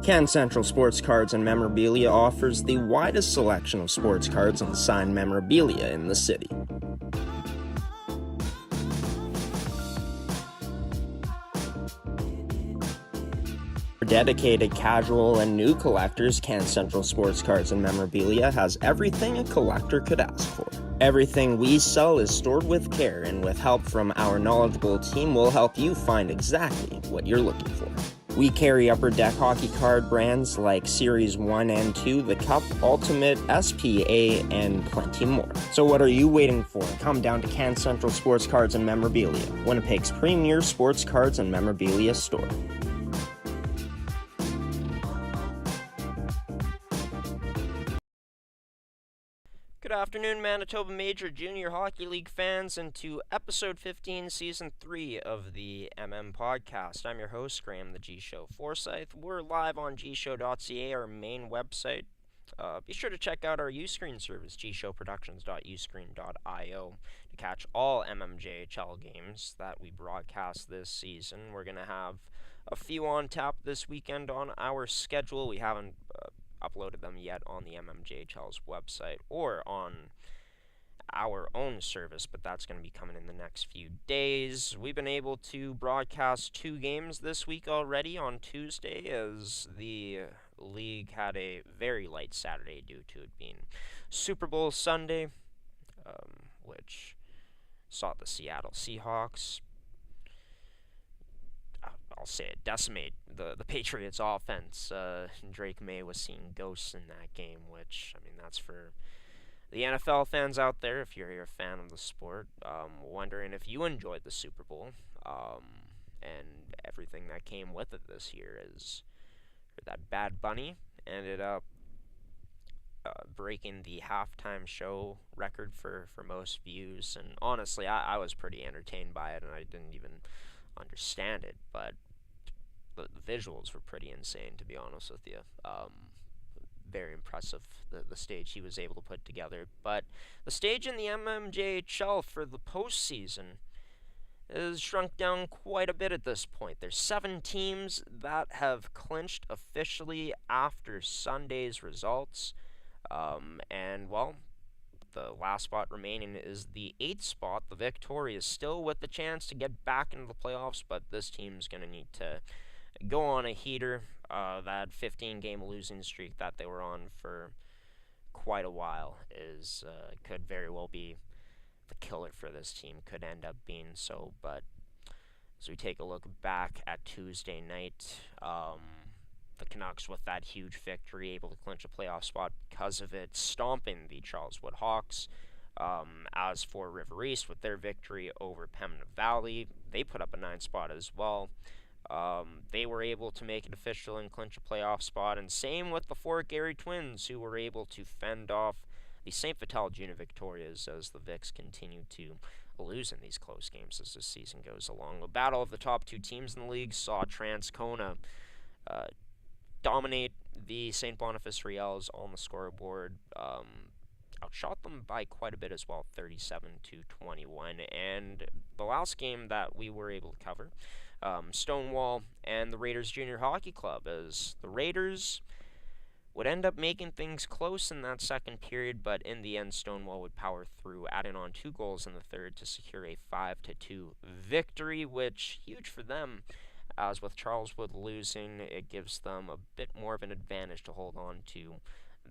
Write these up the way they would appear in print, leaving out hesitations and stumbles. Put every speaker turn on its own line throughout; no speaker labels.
Can Central Sports Cards and Memorabilia offers the widest selection of sports cards and signed memorabilia in the city. For dedicated casual and new collectors, Can Central Sports Cards and Memorabilia has everything a collector could ask for. Everything we sell is stored with care, and with help from our knowledgeable team, we'll help you find exactly what you're looking for. We carry Upper Deck hockey card brands like Series 1 and 2, the Cup, Ultimate, SPA, and plenty more. So what are you waiting for? Come down to Can Central Sports Cards and Memorabilia, Winnipeg's premier sports cards and memorabilia store.
Good afternoon, Manitoba Major Junior Hockey League fans, and to Episode 15, Season 3 of the Podcast. I'm your host, Graham the G-Show Forsyth. We're live on gshow.ca, our main website. Be sure to check out our Uscreen service, gshowproductions.uscreen.io, to catch all mmjhl games that we broadcast this season. We're going to have a few on tap this weekend on our schedule. We haven't uploaded them yet on the mmjhl's website or on our own service, but that's going to be coming in the next few days. We've been able to broadcast 2 games this week already on Tuesday, as the league had a very light Saturday due to it being Super Bowl Sunday, which saw the Seattle Seahawks, I'll say it, decimate the Patriots' offense. Drake May was seeing ghosts in that game, which, I mean, that's for the NFL fans out there, if you're a fan of the sport, wondering if you enjoyed the Super Bowl, and everything that came with it this year, is that Bad Bunny ended up breaking the halftime show record for most views, and honestly, I was pretty entertained by it, and I didn't even understand it, but the visuals were pretty insane, to be honest with you. Very impressive, the stage he was able to put together. But the stage in the mmjhl for the postseason is shrunk down quite a bit at this point. There's 7 teams that have clinched officially after Sunday's results, and, well, the last spot remaining is the 8th spot. The Victoria is still with the chance to get back into the playoffs, but this team's going to need to go on a heater. That 15-game losing streak that they were on for quite a while could very well be the killer for this team. Could end up being so, but as we take a look back at Tuesday night, the Canucks, with that huge victory, able to clinch a playoff spot because of it, stomping the Charleswood Hawks. As for River East, with their victory over Pembina Valley, they put up a 9 spot as well. They were able to make it official and clinch a playoff spot, and same with the Fort Garry Twins, who were able to fend off the St. Vital Junior Victorias as the Vics continue to lose in these close games as the season goes along. The battle of the top 2 teams in the league saw Transcona dominate the St. Boniface Riels on the scoreboard, outshot them by quite a bit as well, 37-21. And the last game that we were able to cover, Stonewall and the Raiders Junior Hockey Club, as the Raiders would end up making things close in that second period, but in the end, Stonewall would power through, adding on 2 goals in the third to secure a 5-2 victory, which huge for them, as with Charleswood losing, it gives them a bit more of an advantage to hold on to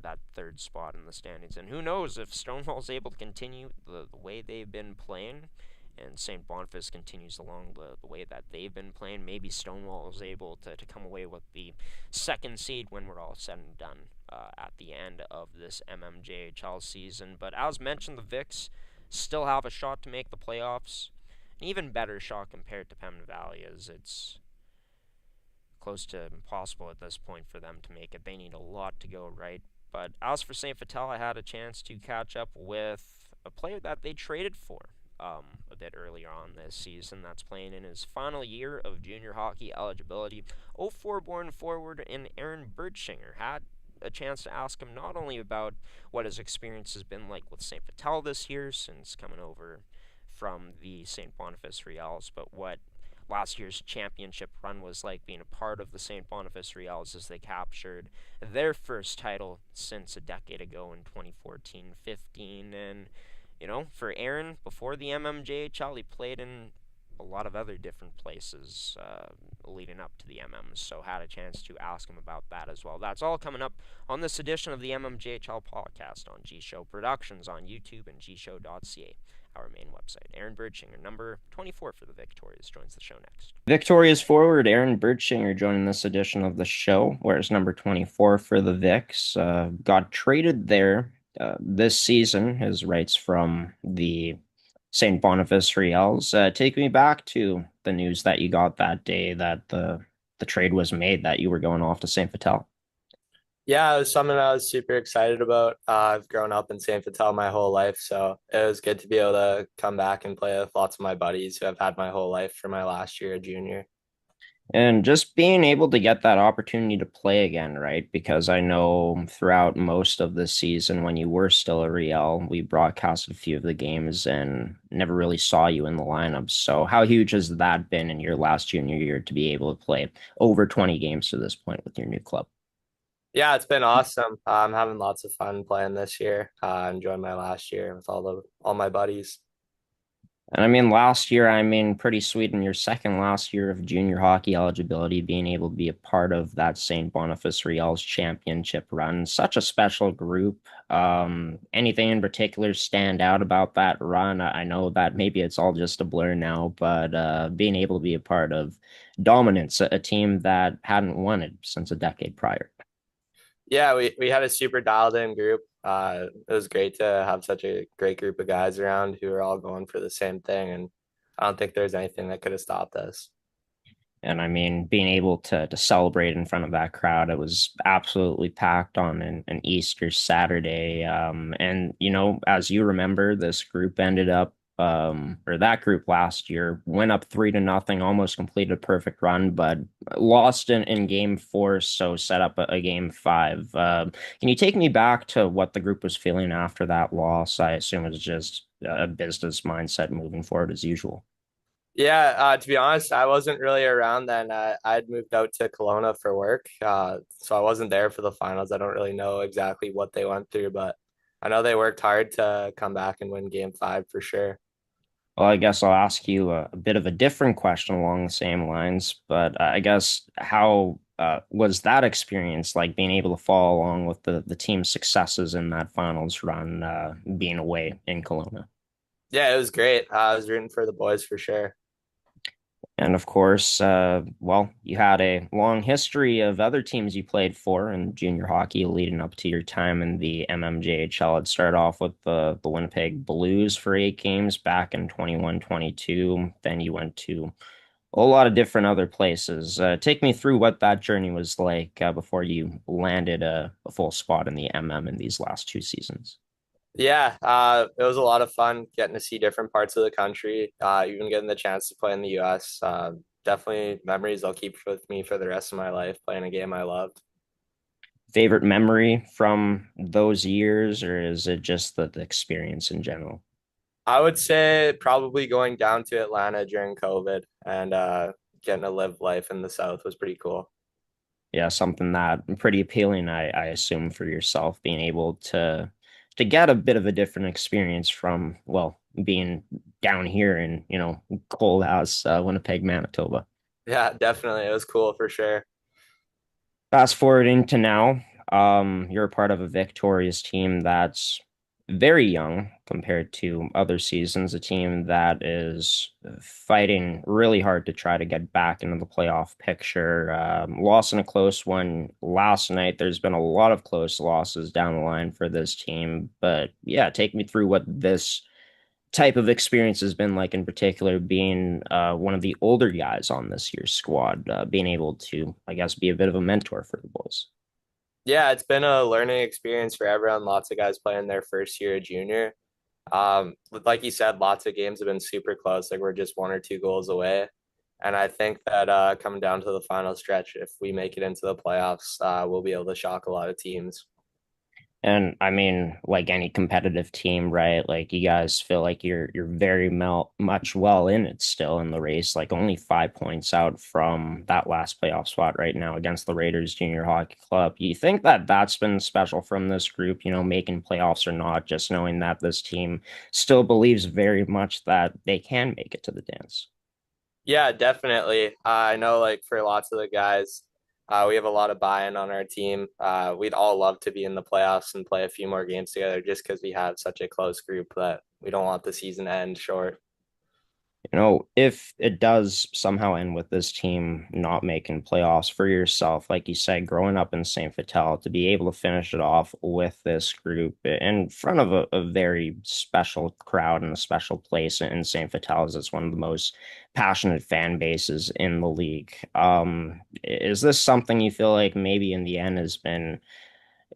that 3rd spot in the standings. And who knows, if Stonewall's able to continue the way they've been playing, and St. Boniface continues along the way that they've been playing, maybe Stonewall is able to come away with the 2nd seed when we're all said and done at the end of this mmjhl season. But as mentioned, the Vics still have a shot to make the playoffs, an even better shot compared to Pembina Valley, as it's close to impossible at this point for them to make it. They need a lot to go right. But as for St. Vital, I had a chance to catch up with a player that they traded for a bit earlier on this season, that's playing in his final year of junior hockey eligibility. 04-born forward in Aaron Bertshinger. Had a chance to ask him not only about what his experience has been like with St. Vital this year since coming over from the St. Boniface Riels, but what last year's championship run was like, being a part of the St. Boniface Riels as they captured their first title since a decade ago in 2014-15. And, for Aaron, before the MMJHL, he played in a lot of other different places leading up to the MMs, so had a chance to ask him about that as well. That's all coming up on this edition of the mmjhl podcast on G Show Productions on YouTube and gshow.ca, our main website. Aaron Bertshinger, number 24 for the Victorias, joins the show next.
Victoria's forward Aaron Bertshinger joining this edition of the show, whereas number 24 for the Vics got traded there this season. His rights from the St. Boniface Riels. Take me back to the news that you got that day that the trade was made, that you were going off to St. Vital.
Yeah, it was something I was super excited about. I've grown up in San Vital my whole life, so it was good to be able to come back and play with lots of my buddies who I've had my whole life for my last year of junior.
And just being able to get that opportunity to play again, right? Because I know throughout most of the season, when you were still a Real, we broadcasted a few of the games and never really saw you in the lineup. So, how huge has that been in your last junior year to be able to play over 20 games to this point with your new club?
Yeah, it's been awesome. I'm having lots of fun playing this year. Enjoying my last year with all my buddies.
And I mean, last year, I mean, pretty sweet in your second last year of junior hockey eligibility, being able to be a part of that St. Boniface Riels championship run. Such a special group. Anything in particular stand out about that run? I know that maybe it's all just a blur now, but being able to be a part of Dominance, a team that hadn't won it since a decade prior.
Yeah, we had a super dialed in group. It was great to have such a great group of guys around who are all going for the same thing, and I don't think there's anything that could have stopped us.
And I mean, being able to celebrate in front of that crowd, it was absolutely packed on an Easter Saturday. And as you remember, this group ended up, or that group last year went up 3-0, almost completed a perfect run, but lost in game four, so set up a game five. Can you take me back to what the group was feeling after that loss? I assume it was just a business mindset moving forward as usual.
Yeah, to be honest, I wasn't really around then. I'd moved out to Kelowna for work, so I wasn't there for the finals. I don't really know exactly what they went through, but I know they worked hard to come back and win game five for sure.
Well, I guess I'll ask you a bit of a different question along the same lines, but I guess how was that experience like being able to follow along with the team's successes in that finals run, being away in Kelowna?
Yeah, it was great. I was rooting for the boys for sure.
And of course, well, you had a long history of other teams you played for in junior hockey leading up to your time in the MMJHL. It started off with the Winnipeg Blues for 8 games back in 21-22. Then you went to a lot of different other places. Take me through what that journey was like before you landed a full spot in the MM in these last 2 seasons.
Yeah, it was a lot of fun getting to see different parts of the country, even getting the chance to play in the US. Definitely memories I'll keep with me for the rest of my life playing a game I loved.
Favorite memory from those years, or is it just the experience in general?
I would say probably going down to Atlanta during COVID and getting to live life in the South was pretty cool.
Yeah, something that pretty appealing, I assume, for yourself, being able to get a bit of a different experience from, well, being down here in, cold house, Winnipeg, Manitoba.
Yeah, definitely. It was cool for sure.
Fast forward into now, you're a part of a victorious team that's very young compared to other seasons, a team that is fighting really hard to try to get back into the playoff picture. Lost in a close one last night. There's been a lot of close losses down the line for this team. But yeah, take me through what this type of experience has been like, in particular, being one of the older guys on this year's squad, being able to, I guess, be a bit of a mentor for the boys.
Yeah, it's been a learning experience for everyone. Lots of guys playing their first year of junior. Like you said, lots of games have been super close. Like we're just 1 or 2 goals away. And I think that coming down to the final stretch, if we make it into the playoffs, we'll be able to shock a lot of teams.
And I mean, like any competitive team, right? Like you guys feel like you're very much well in it still in the race, like only 5 points out from that last playoff spot right now against the Raiders Junior Hockey Club. You think that that's been special from this group, making playoffs or not, just knowing that this team still believes very much that they can make it to the dance.
Yeah, definitely. I know, like for lots of the guys, we have a lot of buy-in on our team. We'd all love to be in the playoffs and play a few more games together, just because we have such a close group that we don't want the season to end short.
If it does somehow end with this team not making playoffs for yourself, like you said, growing up in St. Vital, to be able to finish it off with this group in front of a very special crowd and a special place in St. Vital, as it's one of the most passionate fan bases in the league. Is this something you feel like maybe in the end has been,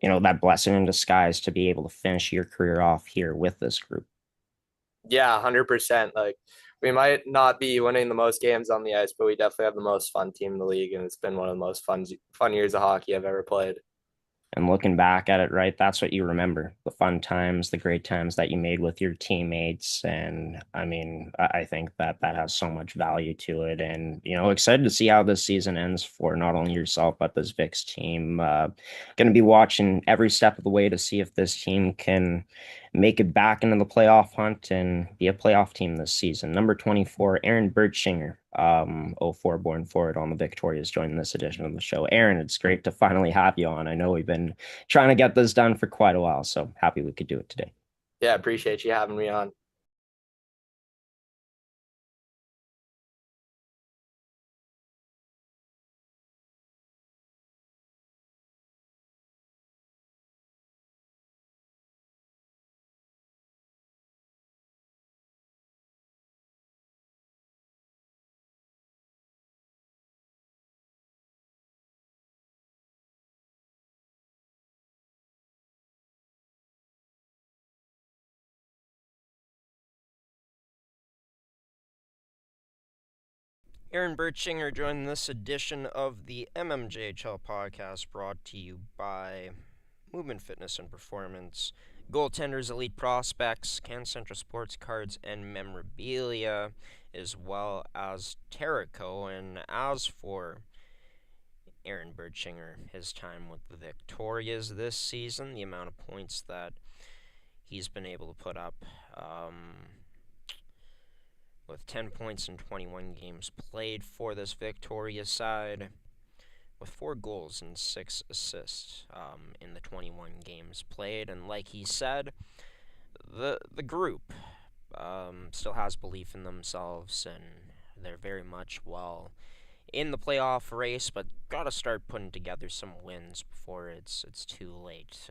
that blessing in disguise to be able to finish your career off here with this group?
Yeah, 100%. Like we might not be winning the most games on the ice, but we definitely have the most fun team in the league, and it's been one of the most fun years of hockey I've ever played.
And looking back at it, right, that's what you remember, the fun times, the great times that you made with your teammates. And I mean, I think that that has so much value to it. And, excited to see how this season ends for not only yourself, but this VIX team. Going to be watching every step of the way to see if this team can make it back into the playoff hunt and be a playoff team this season. Number 24, Aaron Bertshinger, 04 born forward on the Victorias, joining this edition of the show. Aaron, it's great to finally have you on. I know we've been trying to get this done for quite a while, so happy we could do it today.
Yeah, appreciate you having me on.
Aaron Bertshinger joined this edition of the mmjhl podcast, brought to you by Movement Fitness and Performance, Goaltenders Elite Prospects, Can Central Sports Cards and Memorabilia, as well as Terrico. And as for Aaron Bertshinger, his time with the Victorias this season, the amount of points that he's been able to put up, with 10 points in 21 games played for this Victoria side, with 4 goals and 6 assists in the 21 games played. And like he said, the group still has belief in themselves, and they're very much in the playoff race, but gotta start putting together some wins before it's too late.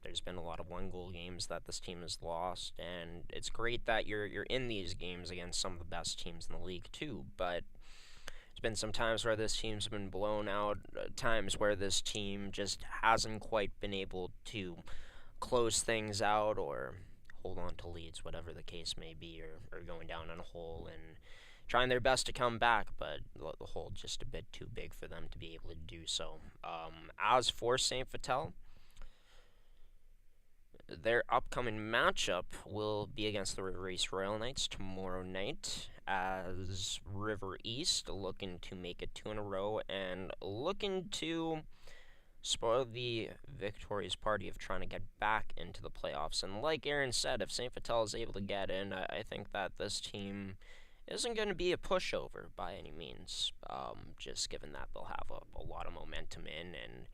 There's been a lot of one-goal games that this team has lost, and it's great that you're in these games against some of the best teams in the league too. But there's been some times where this team's been blown out, times where this team just hasn't quite been able to close things out or hold on to leads, whatever the case may be, or going down in a hole and trying their best to come back, but the hole just a bit too big for them to be able to do so. As for St. Vital, their upcoming matchup will be against the River East Royal Knights tomorrow night, as River East looking to make it 2 in a row and looking to spoil the Victoria's party of trying to get back into the playoffs. And like Aaron said, if St. Vital is able to get in, I think that this team isn't going to be a pushover by any means, just given that they'll have a lot of momentum and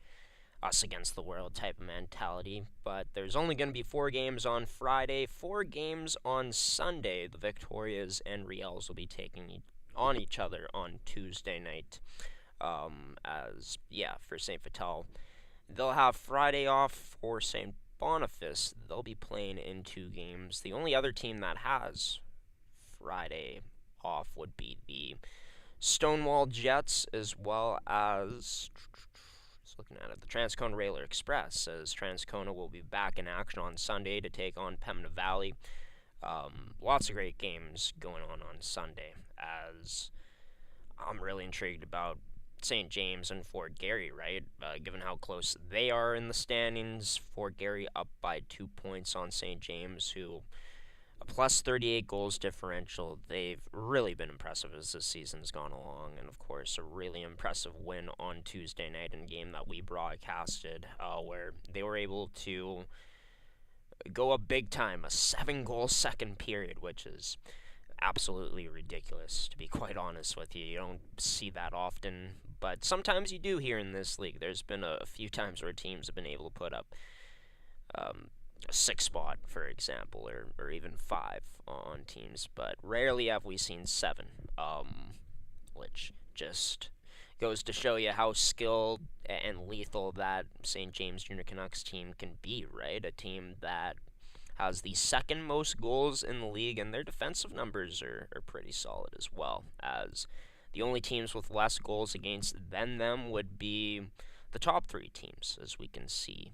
us against the world type of mentality. But there's only going to be 4 games on Friday, 4 games on Sunday. The Victorias and Riels will be taking on each other on Tuesday night. For St. Vital, they'll have Friday off. For St. Boniface, they'll be playing in 2 games. The only other team that has Friday off would be the Stonewall Jets, as well as, looking at it, the Transcona Railer Express, as Transcona will be back in action on Sunday to take on Pembina Valley. Lots of great games going on Sunday, as I'm really intrigued about St. James and Fort Garry, right? Given how close they are in the standings, Fort Garry up by 2 points on St. James, who a plus 38 goals differential. They've really been impressive as this season's gone along, and of course, a really impressive win on Tuesday night in a game that we broadcasted, where they were able to go up big time, a 7-goal second period, which is absolutely ridiculous, to be quite honest with you. You don't see that often, but sometimes you do here in this league. There's been a few times where teams have been able to put up a 6 spot, for example, or even 5 on teams, but rarely have we seen 7, which just goes to show you how skilled and lethal that St. James Junior Canucks team can be, right? A team that has the second most goals in the league, and their defensive numbers are pretty solid as well, as the only teams with less goals against than them would be the top 3 teams, as we can see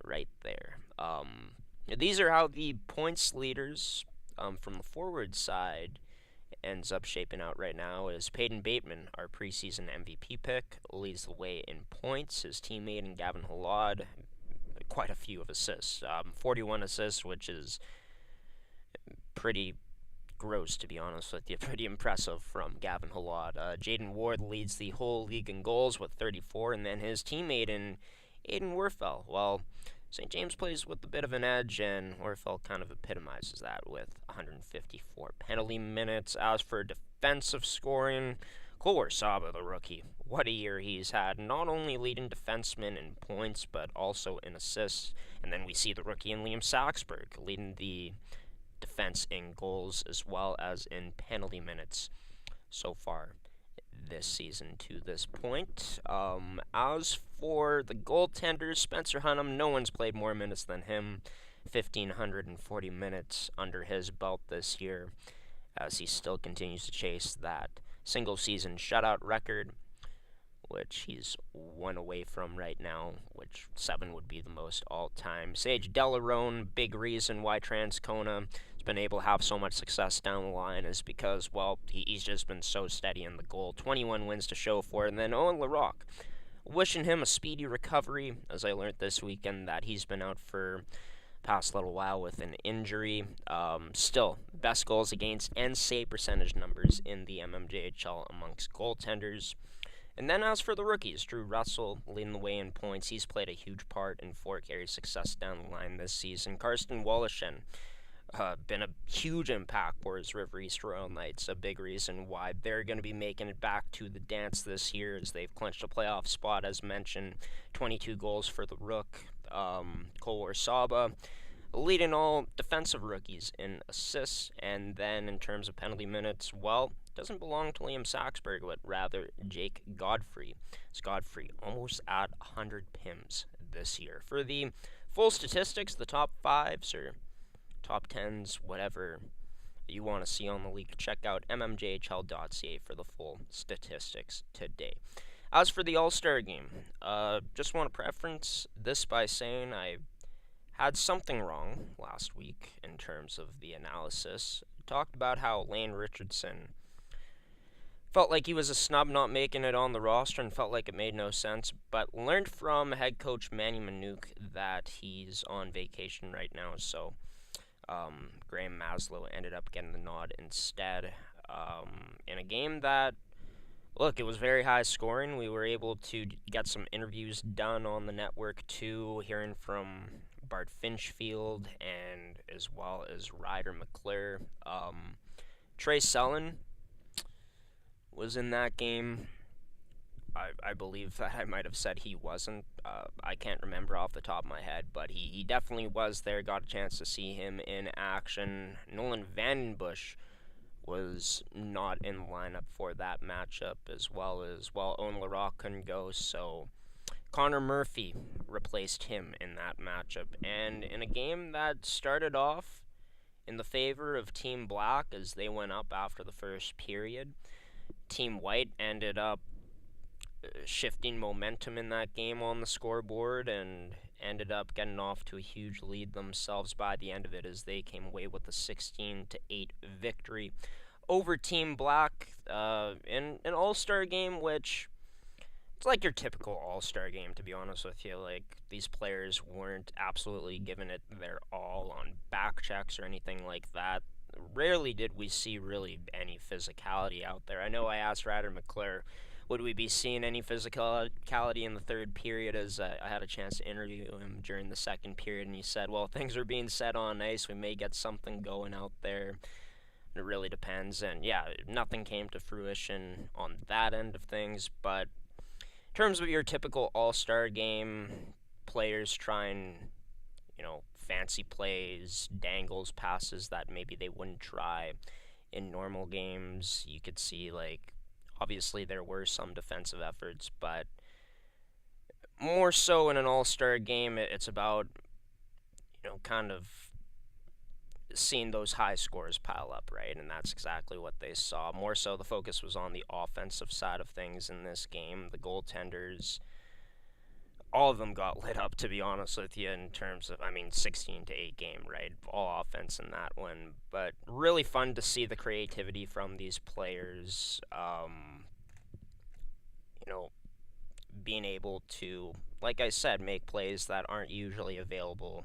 right there. These are how the points leaders from the forward side ends up shaping out right now. Is Peyton Bateman, our preseason MVP pick, leads the way in points. His teammate in Gavin Halad, quite a few of assists, 41 assists, which is pretty gross, to be honest with you. Pretty impressive from Gavin Halad. Jaden Ward leads the whole league in goals with 34, and then his teammate in Aiden Werfel. Well, St. James plays with a bit of an edge, and Werfel kind of epitomizes that with 154 penalty minutes. As for defensive scoring, Cole Saba, the rookie, what a year he's had. Not only leading defensemen in points, but also in assists. And then we see the rookie in Liam Saxberg leading the defense in goals as well as in penalty minutes so far this season to this point. As for the goaltenders, Spencer Hunnam, no one's played more minutes than him. 1,540 minutes under his belt this year, as he still continues to chase that single-season shutout record, which he's 1 away from right now, which 7 would be the most all-time. Sage Delarone, big reason why Transcona has been able to have so much success down the line is because, well, he's just been so steady in the goal. 21 wins to show for it. And then Owen LaRocque, wishing him a speedy recovery, as I learned this weekend that he's been out for past little while with an injury. Still, best goals against and save percentage numbers in the mmjhl amongst goaltenders. And then as for the rookies, Drew Russell leading the way in points. He's played a huge part in Fort Garry's success down the line this season. Karsten Wallishen, been a huge impact for his River East Royal Knights. A big reason why they're going to be making it back to the dance this year, as they've clinched a playoff spot, as mentioned. 22 goals for the Rook. Cole Saba leading all defensive rookies in assists. And then in terms of penalty minutes, well, doesn't belong to Liam Saxberg, but rather Jake Godfrey. It's Godfrey almost at 100 PIMs this year. For the full statistics, the top 5s or top 10s, whatever you want to see on the league, check out mmjhl.ca for the full statistics today. As for the All-Star game, just want to preference this by saying I had something wrong last week in terms of the analysis. Talked about how Lane Richardson felt like he was a snub not making it on the roster and felt like it made no sense, but learned from head coach Manny Manouk that he's on vacation right now, so Graham Maslow ended up getting the nod instead. In a game that, look, it was very high scoring. We were able to get some interviews done on the network too, hearing from Bart Finchfield and as well as Ryder McClure. Trey Sullen was in that game. I believe that I might have said he wasn't. I can't remember off the top of my head, but he definitely was there. Got a chance to see him in action. Nolan Vandenbush was not in the lineup for that matchup, as well as, well, Owen LaRocque couldn't go, so Connor Murphy replaced him in that matchup. And in a game that started off in the favor of Team Black as they went up after the first period, Team White ended up shifting momentum in that game on the scoreboard and ended up getting off to a huge lead themselves by the end of it, as they came away with a 16-8 victory over Team Black in an all-star game, which It's like your typical all-star game, to be honest with you. Like, these players weren't absolutely giving it their all on back checks or anything like that. Rarely did we see really any physicality out there. I know I asked Ryder McClure, would we be seeing any physicality in the third period, as I had a chance to interview him during the second period, and he said, well, things are being set on ice. We may get something going out there. It really depends. And yeah, nothing came to fruition on that end of things, but in terms of your typical all-star game, players trying, fancy plays, dangles, passes that maybe they wouldn't try in normal games. You could see, like, obviously there were some defensive efforts, but more so in an all-star game, it's about, kind of seeing those high scores pile up, right? And that's exactly what they saw. More so, the focus was on the offensive side of things in this game. The goaltenders, all of them got lit up, to be honest with you, in terms of, 16-8 game, right? All offense in that one. But really fun to see the creativity from these players, being able to, like I said, make plays that aren't usually available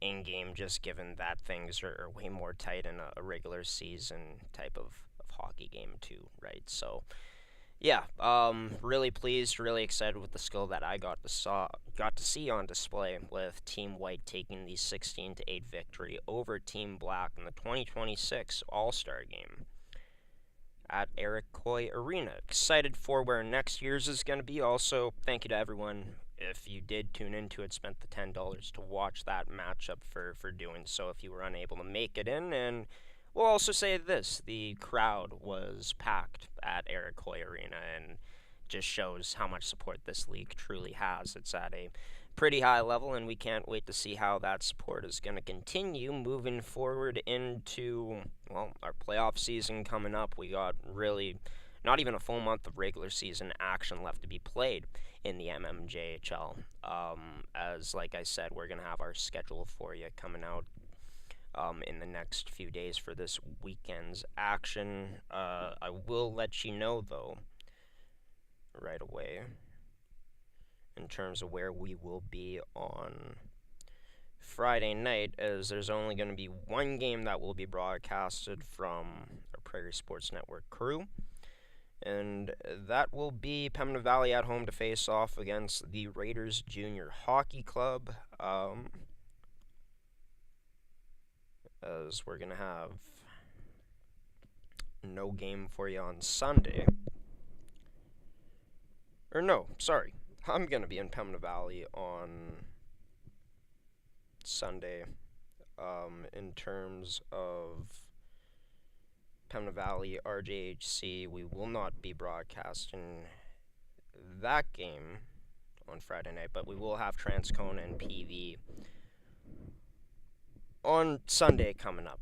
in game, just given that things are way more tight in a regular season type of hockey game too, right? So yeah, really pleased, really excited with the skill that I got to see on display, with Team White taking the 16-8 victory over Team Black in the 2026 All-Star Game at Iroquois Arena. Excited for where next year's is going to be. Also, thank you to everyone, if you did tune into it, spent the $10 to watch that matchup for doing so if you were unable to make it in. And we'll also say this, the crowd was packed at Iroquois Arena, and just shows how much support this league truly has. It's at a pretty high level, and we can't wait to see how that support is going to continue moving forward into, our playoff season coming up. We got really not even a full month of regular season action left to be played in the mmjhl. As like I said, we're going to have our schedule for you coming out in the next few days for this weekend's action. I will let you know, though, right away, in terms of where we will be on Friday night, as there's only going to be one game that will be broadcasted from our Prairie Sports Network crew, and that will be Pembina Valley at home to face off against the Raiders Junior Hockey Club, as we're going to have no game for you on Sunday. Or no, sorry. I'm going to be in Pembina Valley on Sunday. In terms of Pembina Valley RJHC, we will not be broadcasting that game on Friday night, but we will have Transcona and PV on Sunday coming up.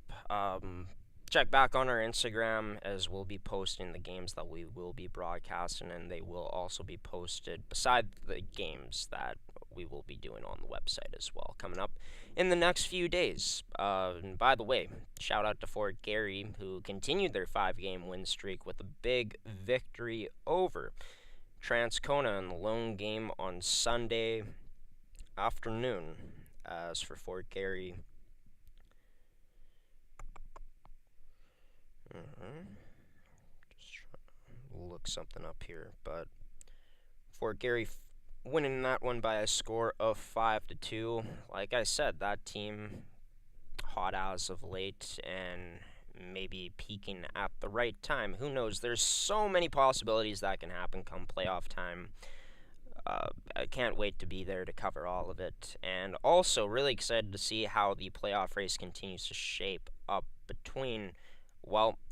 Check back on our Instagram, as we'll be posting the games that we will be broadcasting, and they will also be posted beside the games that we will be doing on the website as well, coming up in the next few days. And by the way, shout out to Fort Garry, who continued their 5-game win streak with a big victory over Transcona in the lone game on Sunday afternoon. As for Fort Garry, just trying to look something up here, but Fort Garry winning that one by a score of 5-2. Like I said, that team hot as of late, and maybe peaking at the right time. Who knows? There's so many possibilities that can happen come playoff time. I can't wait to be there to cover all of it. And also really excited to see how the playoff race continues to shape up between,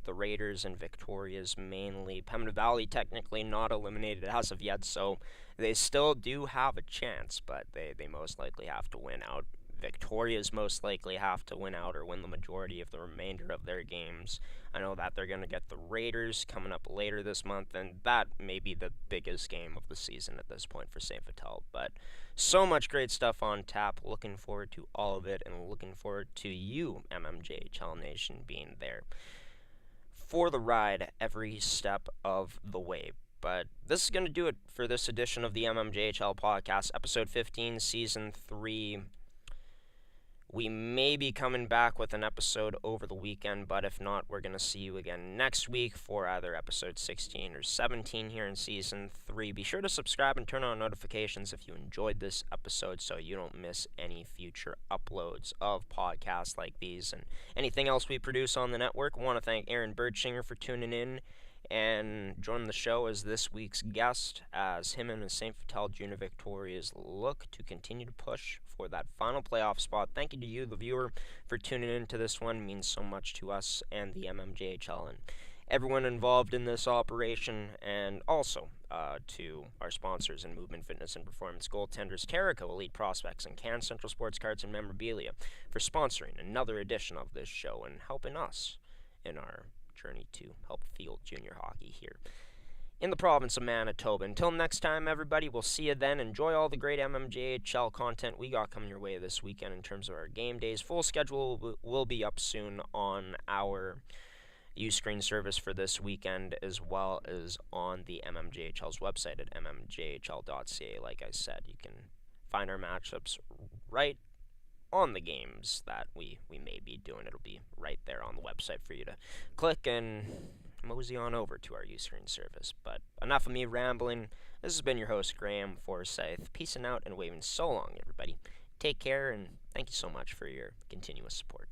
the Raiders and Victoria's mainly. Pembina Valley technically not eliminated as of yet, so they still do have a chance, but they most likely have to win out. Victoria's most likely have to win out or win the majority of the remainder of their games. I know that they're going to get the Raiders coming up later this month, and that may be the biggest game of the season at this point for St. Vital. But so much great stuff on tap. Looking forward to all of it, and looking forward to you, MMJHL Nation, being there for the ride every step of the way. But this is going to do it for this edition of the mmjhl podcast, episode 15, season 3. We may be coming back with an episode over the weekend, but if not, we're going to see you again next week for either episode 16 or 17 here in season 3. Be sure to subscribe and turn on notifications if you enjoyed this episode so you don't miss any future uploads of podcasts like these and anything else we produce on the network. I want to thank Aaron Bertshinger for tuning in and joining the show as this week's guest, as him and his St. Vital Junior Victorias look to continue to push for that final playoff spot. Thank you to you, the viewer, for tuning in to this one. It means so much to us and the mmjhl and everyone involved in this operation, and also to our sponsors in movement, fitness, and performance goaltenders, Terrico Elite Prospects, and Can Central Sports Cards and Memorabilia for sponsoring another edition of this show and helping us in our journey to help field junior hockey here in the province of Manitoba. Until next time, everybody, we'll see you then. Enjoy all the great mmjhl content we got coming your way this weekend in terms of our game days. Full schedule will be up soon on our Uscreen service for this weekend, as well as on the mmjhl's website at mmjhl.ca. Like I said, you can find our matchups right on the games that we may be doing. It'll be right there on the website for you to click and mosey on over to our Uscreen service. But enough of me rambling. This has been your host, Graham Forsyth. Peacing out and waving so long, everybody. Take care, and thank you so much for your continuous support.